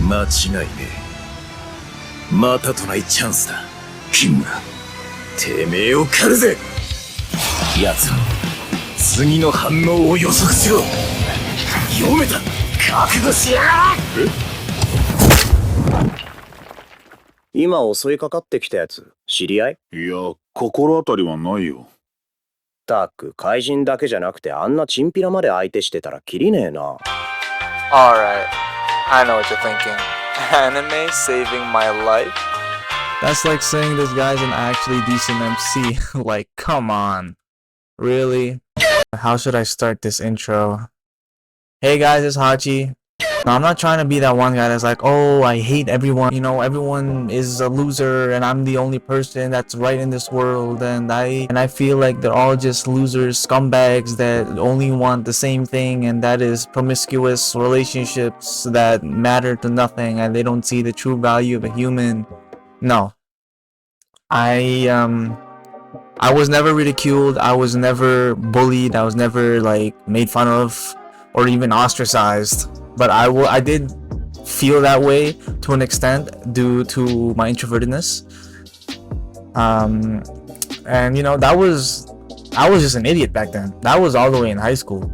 間違いねえ。またとないチャンスだ。キムラ、てめえを狩るぜ。奴らの次の反応を予測しろ。読めた。覚悟しやがれ。今襲いかかってきたやつ、知り合い？いや、心当たりはないよ。ったく、怪人だけじゃなくてあんなチンピラまで相手してたらキリねえな。Alright, I know what you're thinking. Anime saving my life? That's like saying this guy's an actually decent MC. Like, come on. Really? How should I start this intro? Hey guys, it's Hachi. Now, I'm not trying to be that one guy that's like, oh, I hate everyone. You know, everyone is a loser and I'm the only person that's right in this world. And I feel like they're all just losers, scumbags that only want the same thing. And that is promiscuous relationships that matter to nothing. And they don't see the true value of a human. No. I was never ridiculed. I was never bullied. I was never like made fun of or even ostracized. But I did feel that way to an extent due to my introvertedness. And you know, I was just an idiot back then. That was all the way in high school.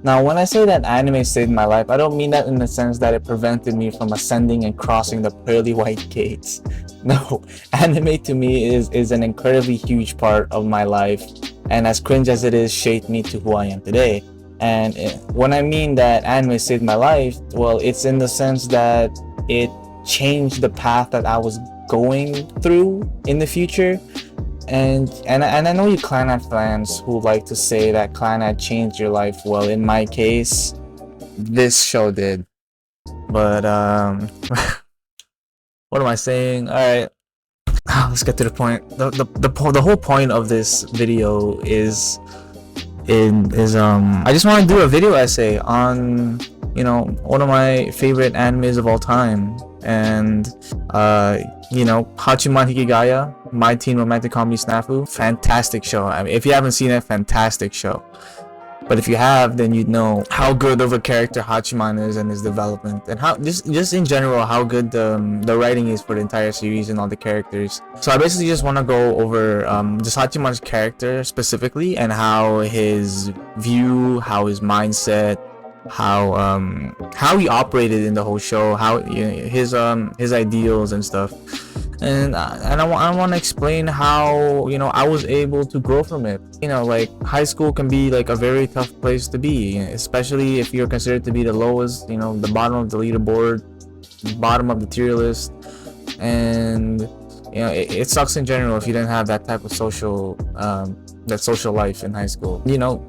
Now, when I say that anime saved my life, I don't mean that in the sense that it prevented me from ascending and crossing the pearly white gates. No, anime to me is an incredibly huge part of my life, and as cringe as it is, shaped me to who I am today. And when I mean that anime saved my life, well, it's in the sense that it changed the path that I was going through in the future. And I know you Clannad fans who like to say that Clannad changed your life. Well, in my case, this show did. But what am I saying? All right, let's get to the point. The whole point of this video is I just want to do a video essay on, you know, one of my favorite animes of all time, and you know, Hachigaya, My Teen Romantic Comedy Snafu. Fantastic show. I mean, if you haven't seen it, fantastic show. But if you have, then you'd know how good of a character Hachiman is and his development, and how just in general how good the writing is for the entire series and all the characters. So I basically just want to go over just Hachiman's character specifically, and how his view, how his mindset, how he operated in the whole show, how, you know, his ideals and stuff. And I want to explain how, you know, I was able to grow from it. You know, like, high school can be like a very tough place to be, especially if you're considered to be the lowest, you know, the bottom of the leaderboard, bottom of the tier list. And you know, it sucks in general if you didn't have that type of social life in high school. You know,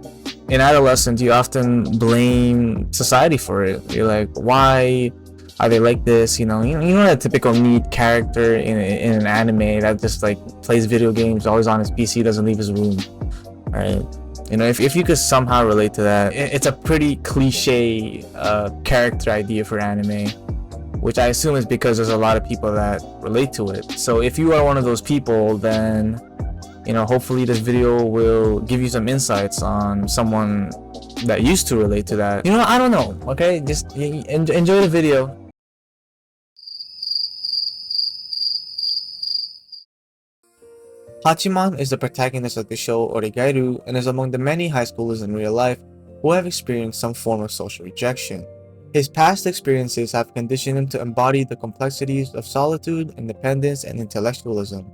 in adolescence, you often blame society for it. You're like, why are they like this? You know that typical neat character in an anime that just like plays video games, always on his PC, doesn't leave his room. Right? You know, if you could somehow relate to that, it's a pretty cliche character idea for anime, which I assume is because there's a lot of people that relate to it. So if you are one of those people, then, you know, hopefully this video will give you some insights on someone that used to relate to that. You know, I don't know. Okay, just enjoy the video. Hachiman is the protagonist of the show Oregairu and is among the many high schoolers in real life who have experienced some form of social rejection. His past experiences have conditioned him to embody the complexities of solitude, independence, and intellectualism.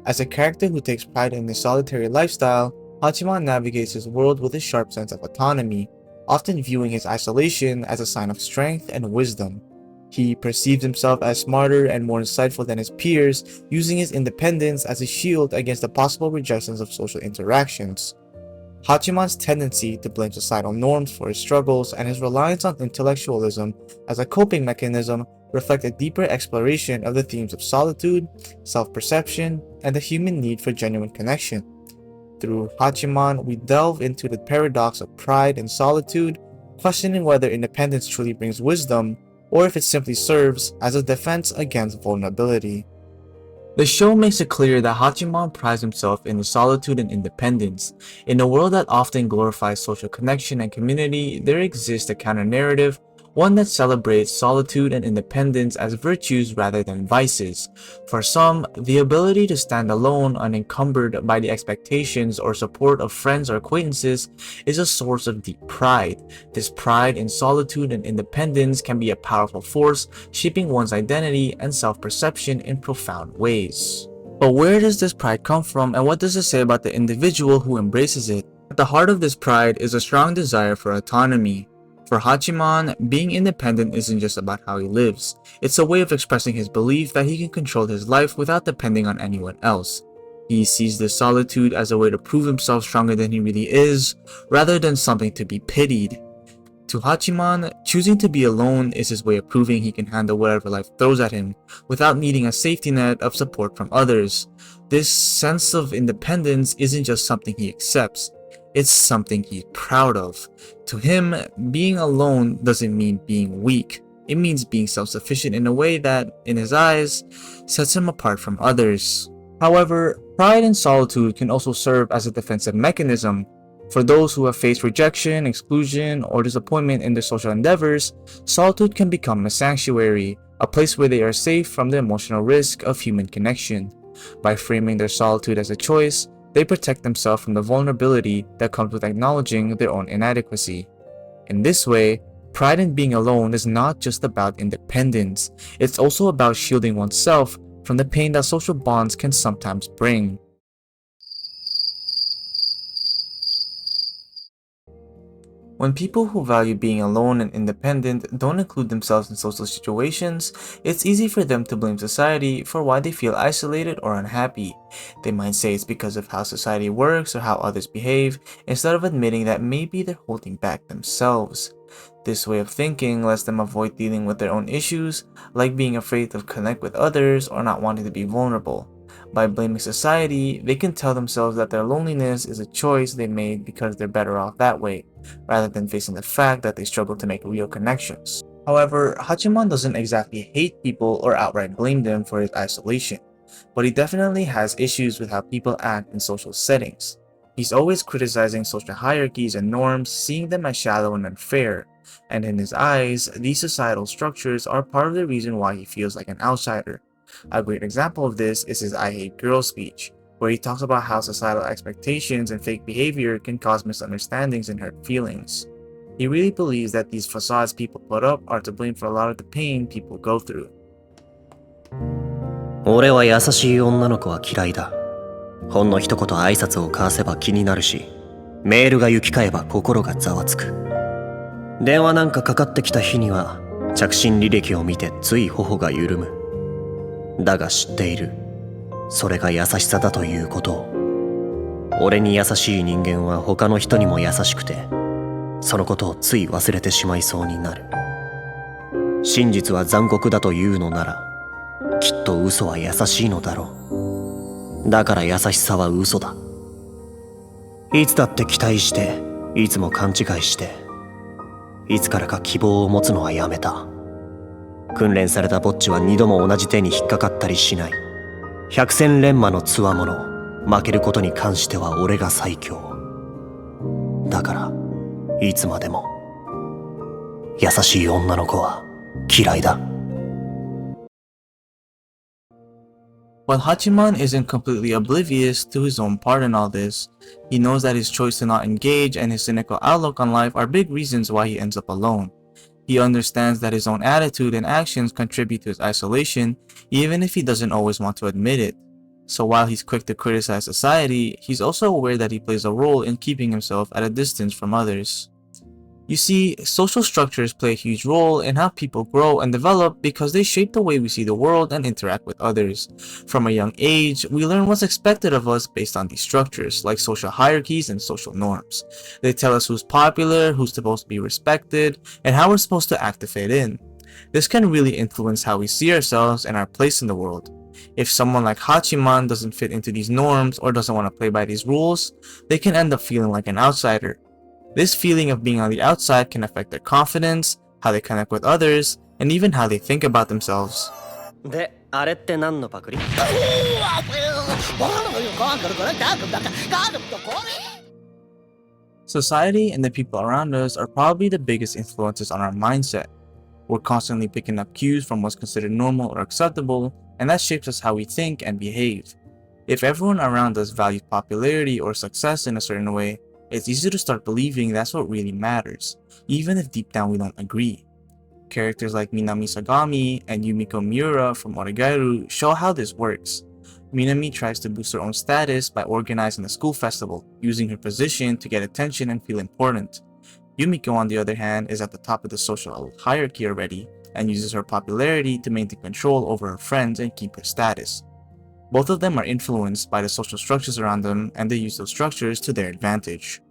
As a character who takes pride in his solitary lifestyle, Hachiman navigates his world with a sharp sense of autonomy, often viewing his isolation as a sign of strength and wisdom. He perceives himself as smarter and more insightful than his peers, using his independence as a shield against the possible rejections of social interactions. Hachiman's tendency to blame societal norms for his struggles and his reliance on intellectualism as a coping mechanism reflect a deeper exploration of the themes of solitude, self-perception, and the human need for genuine connection. Through Hachiman, we delve into the paradox of pride and solitude, questioning whether independence truly brings wisdom, or if it simply serves as a defense against vulnerability. The show makes it clear that Hachiman prides himself in his solitude and independence. In a world that often glorifies social connection and community, there exists a counter-narrative, one that celebrates solitude and independence as virtues rather than vices. For some, the ability to stand alone unencumbered by the expectations or support of friends or acquaintances is a source of deep pride. This pride in solitude and independence can be a powerful force, shaping one's identity and self-perception in profound ways. But where does this pride come from, and what does it say about the individual who embraces it? At the heart of this pride is a strong desire for autonomy. For Hachiman, being independent isn't just about how he lives. It's a way of expressing his belief that he can control his life without depending on anyone else. He sees this solitude as a way to prove himself stronger than he really is, rather than something to be pitied. To Hachiman, choosing to be alone is his way of proving he can handle whatever life throws at him, without needing a safety net of support from others. This sense of independence isn't just something he accepts, it's something he's proud of. To him, being alone doesn't mean being weak. It means being self-sufficient in a way that, in his eyes, sets him apart from others. However, pride and solitude can also serve as a defensive mechanism. For those who have faced rejection, exclusion, or disappointment in their social endeavors, solitude can become a sanctuary, a place where they are safe from the emotional risk of human connection. By framing their solitude as a choice, they protect themselves from the vulnerability that comes with acknowledging their own inadequacy. In this way, pride in being alone is not just about independence, it's also about shielding oneself from the pain that social bonds can sometimes bring. When people who value being alone and independent don't include themselves in social situations, it's easy for them to blame society for why they feel isolated or unhappy. They might say it's because of how society works or how others behave, instead of admitting that maybe they're holding back themselves. This way of thinking lets them avoid dealing with their own issues, like being afraid to connect with others or not wanting to be vulnerable. By blaming society, they can tell themselves that their loneliness is a choice they made because they're better off that way, rather than facing the fact that they struggle to make real connections. However, Hachiman doesn't exactly hate people or outright blame them for his isolation, but he definitely has issues with how people act in social settings. He's always criticizing social hierarchies and norms, seeing them as shallow and unfair, and in his eyes, these societal structures are part of the reason why he feels like an outsider. A great example of this is his I Hate Girls speech, where he talks about how societal expectations and fake behavior can cause misunderstandings and hurt feelings. He really believes that these facades people put up are to blame for a lot of the pain people go through. 俺は優しい女の子は嫌いだ。ほんの一言挨拶を交わせば気になるし、メールが行き交えば心がざわつく。電話なんかかかってきた日には、着信履歴を見てつい頬が緩む。だが知っている。それが優しさだということを。俺に優しい人間は他の人にも優しくて、そのことをつい忘れてしまいそうになる。真実は残酷だというのなら、きっと嘘は優しいのだろう。だから優しさは嘘だ。いつだって期待して、いつも勘違いして、いつからか希望を持つのはやめた。訓練されたぼっちは二度も同じ手に引っかかったりしない。百戦錬磨の強者、負けることに関しては俺が最強。だから、いつまでも、優しい女の子は嫌いだ。While Hachiman isn't completely oblivious to his own part in all this, he knows that his choice to not engage and his cynical outlook on life are big reasons why he ends up alone. He understands that his own attitude and actions contribute to his isolation, even if he doesn't always want to admit it. So while he's quick to criticize society, he's also aware that he plays a role in keeping himself at a distance from others. You see, social structures play a huge role in how people grow and develop because they shape the way we see the world and interact with others. From a young age, we learn what's expected of us based on these structures, like social hierarchies and social norms. They tell us who's popular, who's supposed to be respected, and how we're supposed to act to fit in. This can really influence how we see ourselves and our place in the world. If someone like Hachiman doesn't fit into these norms or doesn't want to play by these rules, they can end up feeling like an outsider. This feeling of being on the outside can affect their confidence, how they connect with others, and even how they think about themselves. で、あれって何のパクリ？ Society and the people around us are probably the biggest influences on our mindset. We're constantly picking up cues from what's considered normal or acceptable, and that shapes us how we think and behave. If everyone around us values popularity or success in a certain way, it's easy to start believing that's what really matters, even if deep down we don't agree. Characters like Minami Sagami and Yumiko Miura from Oregairu show how this works. Minami tries to boost her own status by organizing a school festival, using her position to get attention and feel important. Yumiko, on the other hand, is at the top of the social hierarchy already, and uses her popularity to maintain control over her friends and keep her status. Both of them are influenced by the social structures around them, and they use those structures to their advantage.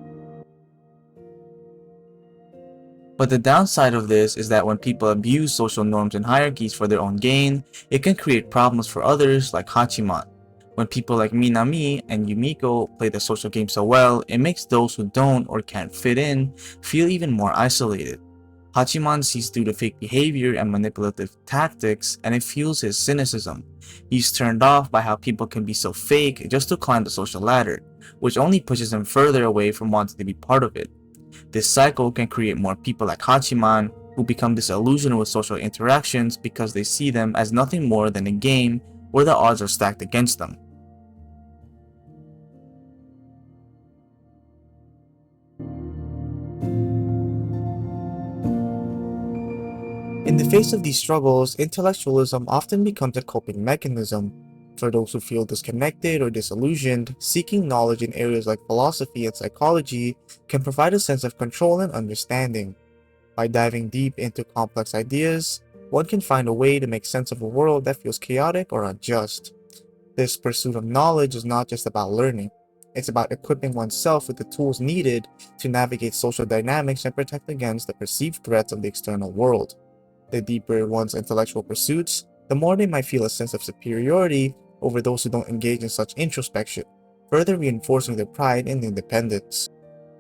But the downside of this is that when people abuse social norms and hierarchies for their own gain, it can create problems for others like Hachiman. When people like Minami and Yumiko play the social game so well, it makes those who don't or can't fit in feel even more isolated. Hachiman sees through the fake behavior and manipulative tactics, and it fuels his cynicism. He's turned off by how people can be so fake just to climb the social ladder, which only pushes him further away from wanting to be part of it. This cycle can create more people like Hachiman who become disillusioned with social interactions because they see them as nothing more than a game where the odds are stacked against them. In the face of these struggles, intellectualism often becomes a coping mechanism. For those who feel disconnected or disillusioned, seeking knowledge in areas like philosophy and psychology can provide a sense of control and understanding. By diving deep into complex ideas, one can find a way to make sense of a world that feels chaotic or unjust. This pursuit of knowledge is not just about learning. It's about equipping oneself with the tools needed to navigate social dynamics and protect against the perceived threats of the external world. The deeper one's intellectual pursuits, the more they might feel a sense of superiority over those who don't engage in such introspection, further reinforcing their pride and independence.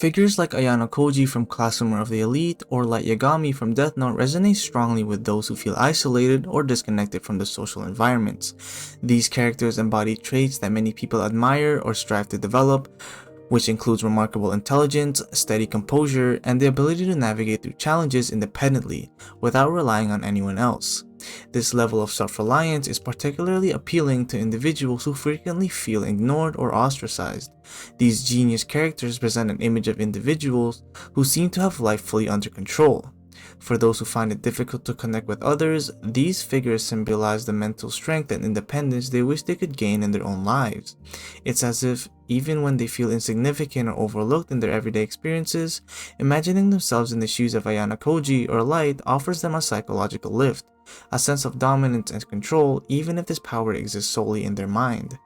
Figures like Ayano Koji from Classroom of the Elite or Light Yagami from Death Note resonate strongly with those who feel isolated or disconnected from the social environments. These characters embody traits that many people admire or strive to develop, which includes remarkable intelligence, steady composure, and the ability to navigate through challenges independently without relying on anyone else. This level of self-reliance is particularly appealing to individuals who frequently feel ignored or ostracized. These genius characters present an image of individuals who seem to have life fully under control. For those who find it difficult to connect with others, these figures symbolize the mental strength and independence they wish they could gain in their own lives. It's as if, even when they feel insignificant or overlooked in their everyday experiences, imagining themselves in the shoes of Ayano Koji or Light offers them a psychological lift, a sense of dominance and control, even if this power exists solely in their mind.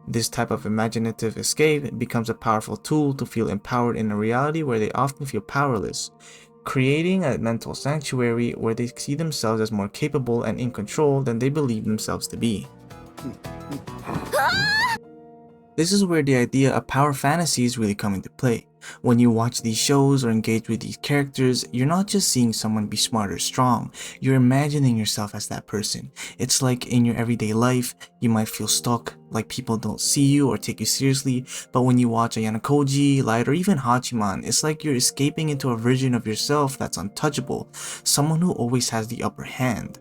This type of imaginative escape becomes a powerful tool to feel empowered in a reality where they often feel powerless, creating a mental sanctuary where they see themselves as more capable and in control than they believe themselves to be. This is where the idea of power fantasies really come into play. When you watch these shows or engage with these characters, you're not just seeing someone be smart or strong, you're imagining yourself as that person. It's like in your everyday life, you might feel stuck, like people don't see you or take you seriously, but when you watch Ayano Koji, Light, or even Hachiman, it's like you're escaping into a version of yourself that's untouchable, someone who always has the upper hand.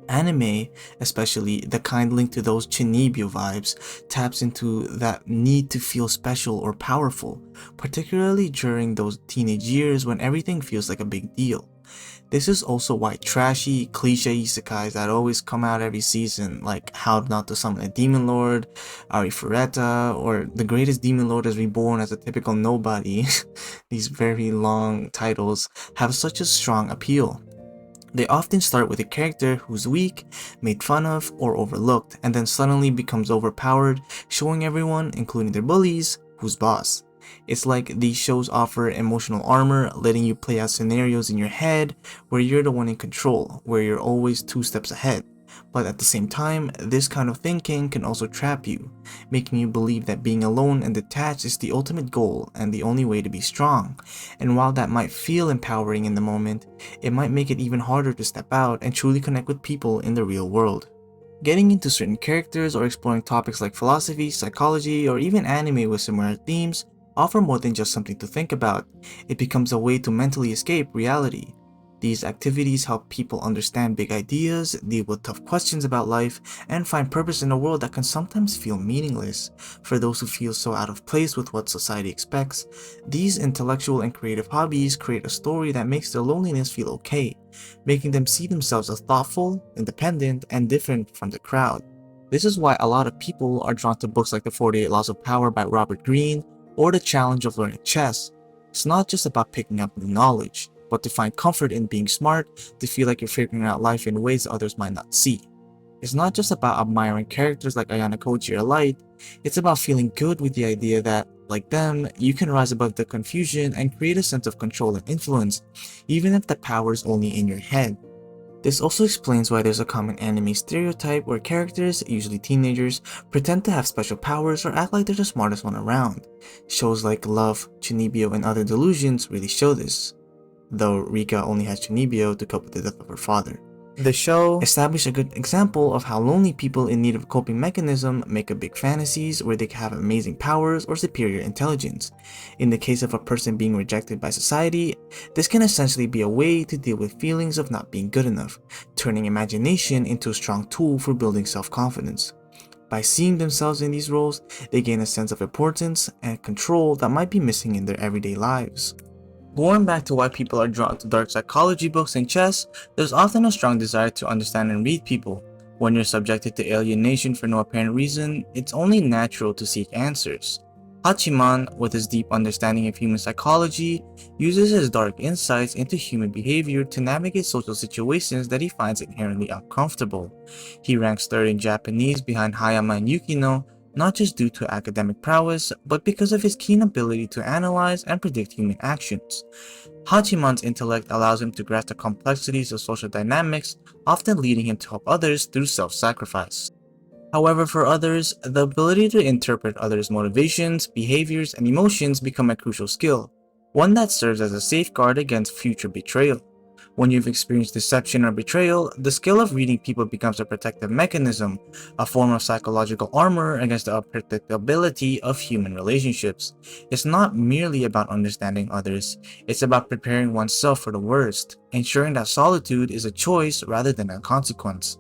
Anime, especially the kind linked to those Chinibyo vibes, taps into that need to feel special or powerful, particularly during those teenage years when everything feels like a big deal. This is also why trashy, cliche isekais that always come out every season, like How Not to Summon a Demon Lord, Arifureta, or The Greatest Demon Lord is Reborn as a Typical Nobody, these very long titles, have such a strong appeal. They often start with a character who's weak, made fun of, or overlooked, and then suddenly becomes overpowered, showing everyone, including their bullies, who's boss. It's like these shows offer emotional armor, letting you play out scenarios in your head where you're the one in control, where you're always 2 steps ahead. But at the same time, this kind of thinking can also trap you, making you believe that being alone and detached is the ultimate goal and the only way to be strong. And while that might feel empowering in the moment, it might make it even harder to step out and truly connect with people in the real world. Getting into certain characters or exploring topics like philosophy, psychology, or even anime with similar themes offer more than just something to think about. It becomes a way to mentally escape reality. These activities help people understand big ideas, deal with tough questions about life, and find purpose in a world that can sometimes feel meaningless. For those who feel so out of place with what society expects, these intellectual and creative hobbies create a story that makes their loneliness feel okay, making them see themselves as thoughtful, independent, and different from the crowd. This is why a lot of people are drawn to books like The 48 Laws of Power by Robert Greene or The Challenge of Learning Chess. It's not just about picking up new knowledge, but to find comfort in being smart, to feel like you're figuring out life in ways others might not see. It's not just about admiring characters like Ayano Koji or Light, it's about feeling good with the idea that, like them, you can rise above the confusion and create a sense of control and influence, even if the power is only in your head. This also explains why there's a common anime stereotype where characters, usually teenagers, pretend to have special powers or act like they're the smartest one around. Shows like Love, Chunibyo, and Other Delusions really show this, though Rika only has Chunibyo to cope with the death of her father. The show established a good example of how lonely people in need of a coping mechanism make up big fantasies where they can have amazing powers or superior intelligence. In the case of a person being rejected by society, this can essentially be a way to deal with feelings of not being good enough, turning imagination into a strong tool for building self-confidence. By seeing themselves in these roles, they gain a sense of importance and control that might be missing in their everyday lives. Going back to why people are drawn to dark psychology books and chess, there's often a strong desire to understand and read people. When you're subjected to alienation for no apparent reason, it's only natural to seek answers. Hachiman, with his deep understanding of human psychology, uses his dark insights into human behavior to navigate social situations that he finds inherently uncomfortable. He ranks third in Japanese behind Hayama and Yukino, not just due to academic prowess, but because of his keen ability to analyze and predict human actions. Hachiman's intellect allows him to grasp the complexities of social dynamics, often leading him to help others through self-sacrifice. However, for others, the ability to interpret others' motivations, behaviors, and emotions become a crucial skill, one that serves as a safeguard against future betrayal. When you've experienced deception or betrayal, the skill of reading people becomes a protective mechanism, a form of psychological armor against the unpredictability of human relationships. It's not merely about understanding others, it's about preparing oneself for the worst, ensuring that solitude is a choice rather than a consequence.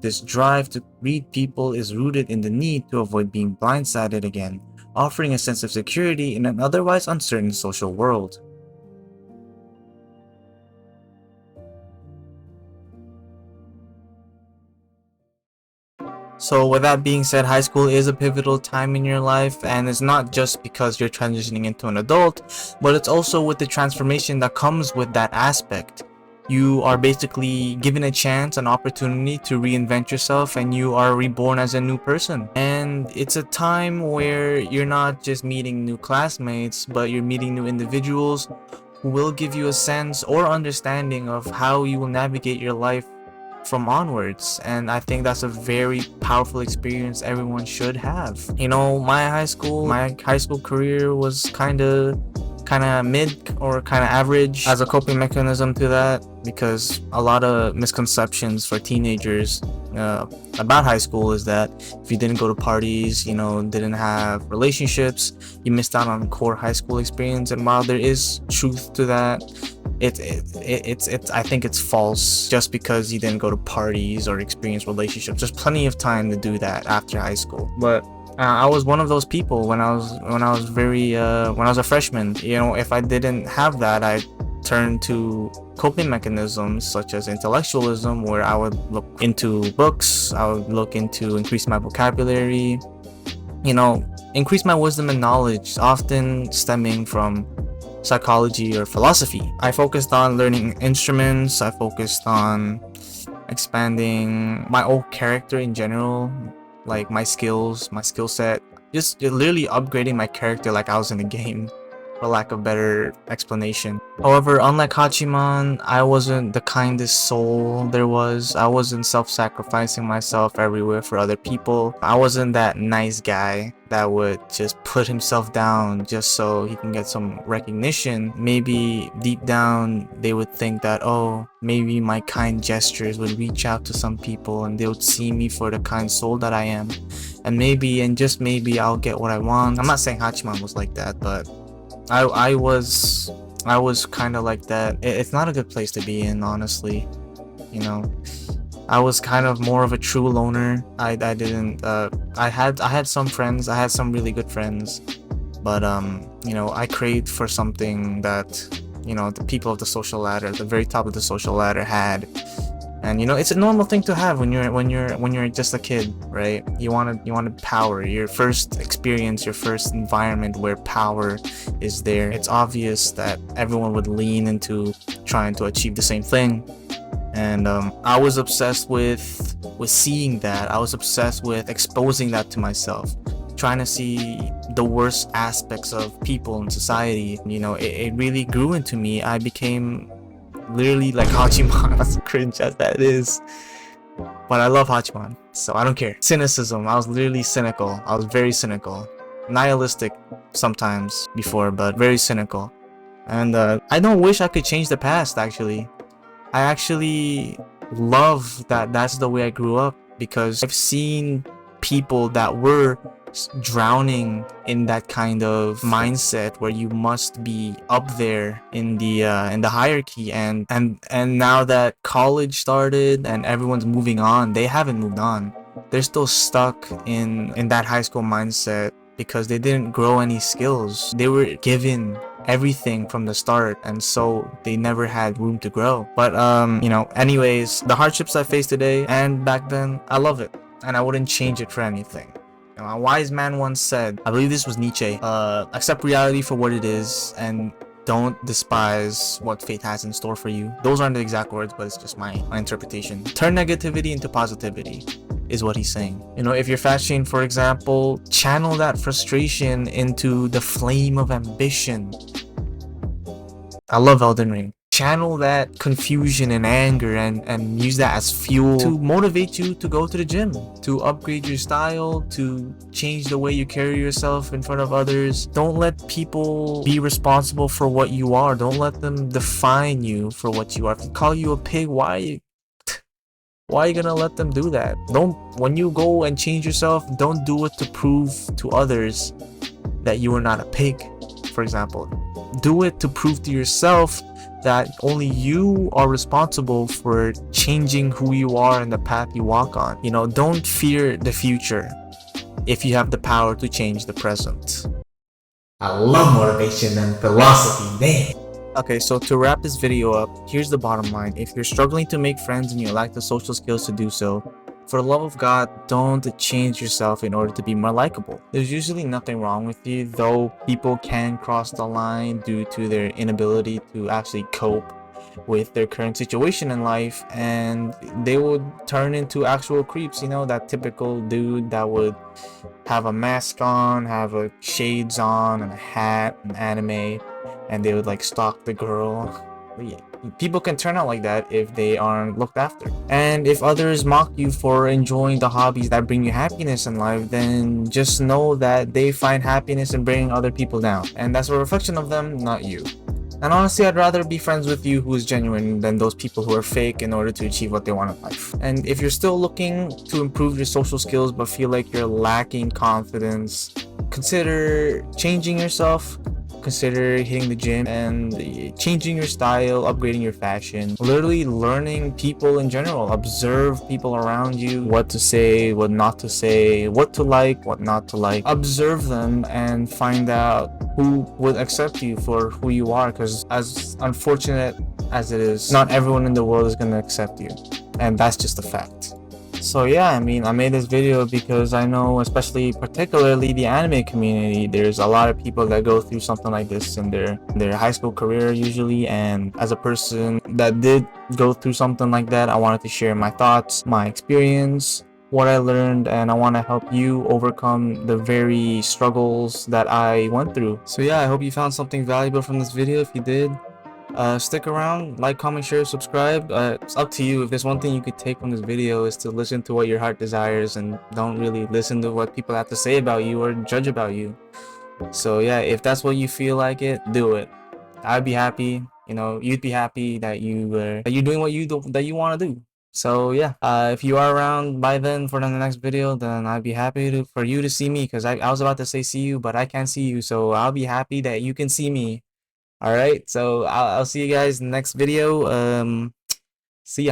This drive to read people is rooted in the need to avoid being blindsided again, offering a sense of security in an otherwise uncertain social world. So with that being said, high school is a pivotal time in your life, and it's not just because you're transitioning into an adult, but it's also with the transformation that comes with that aspect. You are basically given a chance, an opportunity to reinvent yourself, and you are reborn as a new person. And it's a time where you're not just meeting new classmates, but you're meeting new individuals who will give you a sense or understanding of how you will navigate your life from onwards. And I think that's a very powerful experience everyone should have. You know, my high school career was kind of mid or kind of average as a coping mechanism to that, because a lot of misconceptions for teenagers about high school is that if you didn't go to parties, you know, didn't have relationships, you missed out on core high school experience. And while there is truth to that, it's I think it's false just because you didn't go to parties or experience relationships. There's plenty of time to do that after high school. But I was one of those people when I was a freshman. You know, if I didn't have that, I turned to coping mechanisms such as intellectualism, where I would look into books, I would look into increase my vocabulary, you know, increase my wisdom and knowledge, often stemming from psychology or philosophy. I focused on learning instruments, I focused on expanding my own character in general, like my skills, my skill set, just literally upgrading my character like I was in a game, for lack of better explanation. However, unlike Hachiman, I wasn't the kindest soul there was. I wasn't self-sacrificing myself everywhere for other people. I wasn't that nice guy that would just put himself down just so he can get some recognition. Maybe deep down they would think that, oh, maybe my kind gestures would reach out to some people and they would see me for the kind soul that I am, and maybe, and just maybe, I'll get what I want. I'm not saying Hachiman was like that, but I was I was kind of like that. It's not a good place to be in, honestly. You know, I was kind of more of a true loner. I didn't I had some friends. I had some really good friends, but you know, I craved for something that, you know, the people of the social ladder, the very top of the social ladder had. And you know, it's a normal thing to have when you're just a kid, right? You wanted power, your first experience, your first environment where power is there. It's obvious that everyone would lean into trying to achieve the same thing. And I was obsessed with seeing that. I was obsessed with exposing that to myself, trying to see the worst aspects of people in society. You know, it really grew into me. I became literally like Hachiman, as cringe as that is. But I love Hachiman, so I don't care. Cynicism, I was literally cynical. I was very cynical. Nihilistic sometimes before, but very cynical. And I don't wish I could change the past, actually. I actually love that that's the way I grew up, because I've seen people that were drowning in that kind of mindset where you must be up there in the hierarchy, and now that college started and everyone's moving on, they haven't moved on. They're still stuck in that high school mindset because they didn't grow any skills. They were given everything from the start, and so they never had room to grow. But you know, anyways, the hardships I face today and back then, I love it, and I wouldn't change it for anything. You know, a wise man once said, I believe this was Nietzsche, accept reality for what it is and don't despise what fate has in store for you. Those aren't the exact words, but it's just my interpretation. Turn negativity into positivity is what he's saying. You know, if you're fat shamed, for example, channel that frustration into the flame of ambition. I love Elden Ring. Channel that confusion and anger and use that as fuel to motivate you to go to the gym, to upgrade your style, to change the way you carry yourself in front of others. Don't let people be responsible for what you are. Don't let them define you for what you are. If they call you a pig, why are you gonna let them do that? Don't, when you go and change yourself, don't do it to prove to others that you are not a pig, for example. Do it to prove to yourself that only you are responsible for changing who you are and the path you walk on. You know, don't fear the future if you have the power to change the present. I love motivation and philosophy, man. Okay, so to wrap this video up, here's the bottom line. If you're struggling to make friends and you lack the social skills to do so, for the love of God, don't change yourself in order to be more likable. There's usually nothing wrong with you, though people can cross the line due to their inability to actually cope with their current situation in life, and they would turn into actual creeps. You know, that typical dude that would have a mask on, have a shades on and a hat, an anime, and they would like stalk the girl. People can turn out like that if they aren't looked after. And if others mock you for enjoying the hobbies that bring you happiness in life, then just know that they find happiness in bringing other people down, and that's a reflection of them, not you. And honestly, I'd rather be friends with you who is genuine than those people who are fake in order to achieve what they want in life. And if you're still looking to improve your social skills but feel like you're lacking confidence, consider changing yourself. Consider hitting the gym and changing your style, upgrading your fashion, literally learning people in general. Observe people around you, what to say, what not to say, what to like, what not to like. Observe them and find out who would accept you for who you are, because as unfortunate as it is, not everyone in the world is going to accept you, and that's just a fact. So yeah, I mean, I made this video because I know, especially particularly the anime community, there's a lot of people that go through something like this in their high school career usually. And as a person that did go through something like that, I wanted to share my thoughts, my experience, what I learned, and I want to help you overcome the very struggles that I went through. So yeah, I hope you found something valuable from this video. If you did, stick around, like, comment, share, subscribe. It's up to you. If there's one thing you could take from this video, is to listen to what your heart desires and don't really listen to what people have to say about you or judge about you. So yeah, if that's what you feel like it, do it. I'd be happy, you know, you'd be happy that you're doing what you want to do. So yeah, if you are around by then for the next video, then I'd be happy for you to see me, because I was about to say see you, but I can't see you, so I'll be happy that you can see me. All right, so I'll see you guys in the next video. See ya.